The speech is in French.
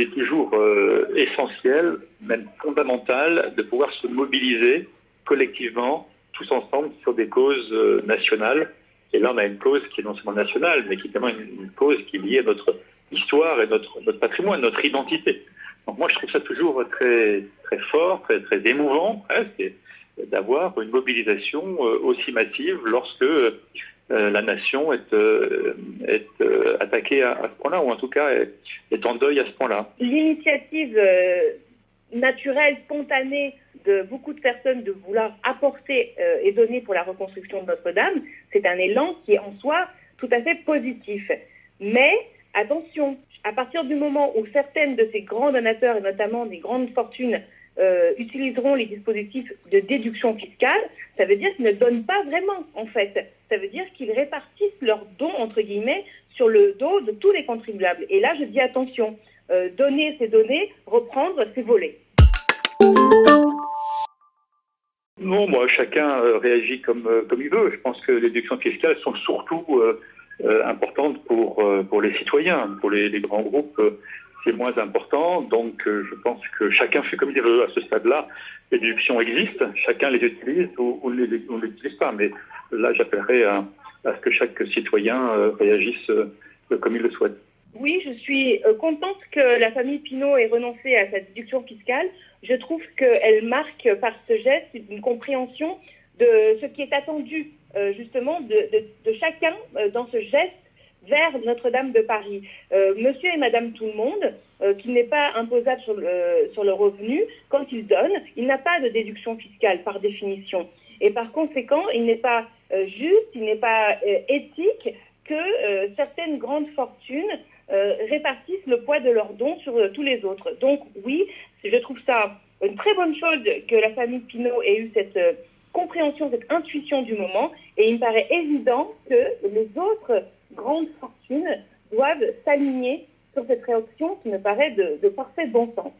qu'il est toujours essentiel, même fondamental, de pouvoir se mobiliser collectivement, tous ensemble, sur des causes nationales. Et là, on a une cause qui est non seulement nationale, mais qui est également une cause qui est liée à notre histoire et notre patrimoine, notre identité. Donc moi, je trouve ça toujours très, très fort, très, très émouvant, presque, d'avoir une mobilisation aussi massive lorsque la nation est attaquée à ce point-là, ou en tout cas est en deuil à ce point-là. L'initiative naturelle, spontanée de beaucoup de personnes de vouloir apporter et donner pour la reconstruction de Notre-Dame, c'est un élan qui est en soi tout à fait positif. Mais attention, à partir du moment où certaines de ces grands donateurs, et notamment des grandes fortunes, utiliseront les dispositifs de déduction fiscale, ça veut dire qu'ils ne donnent pas vraiment, en fait. Ça veut dire qu'ils répartissent leurs dons, entre guillemets, sur le dos de tous les contribuables. Et là, je dis attention, donner, c'est donner, reprendre, c'est voler. Non, moi, chacun réagit comme il veut. Je pense que les déductions fiscales sont surtout importantes pour les citoyens. Pour les grands groupes, c'est moins important. Donc, je pense que chacun fait comme il veut. À ce stade-là, les déductions existent. Chacun les utilise ou ne les utilise pas. Mais là, j'appellerais à ce que chaque citoyen réagisse comme il le souhaite. Oui, je suis contente que la famille Pinault ait renoncé à cette déduction fiscale. Je trouve qu'elle marque par ce geste une compréhension de ce qui est attendu justement de chacun dans ce geste vers Notre-Dame de Paris. Monsieur et Madame Tout-le-Monde, qui n'est pas imposable sur le revenu, quand il donne, il n'a pas de déduction fiscale par définition. Et par conséquent, il n'est pas juste, il n'est pas éthique que certaines grandes fortunes répartissent le poids de leurs dons sur tous les autres. Donc oui, je trouve ça une très bonne chose que la famille Pinault ait eu cette compréhension, cette intuition du moment, et il me paraît évident que les autres grandes fortunes doivent s'aligner sur cette réaction qui me paraît de parfait bon sens.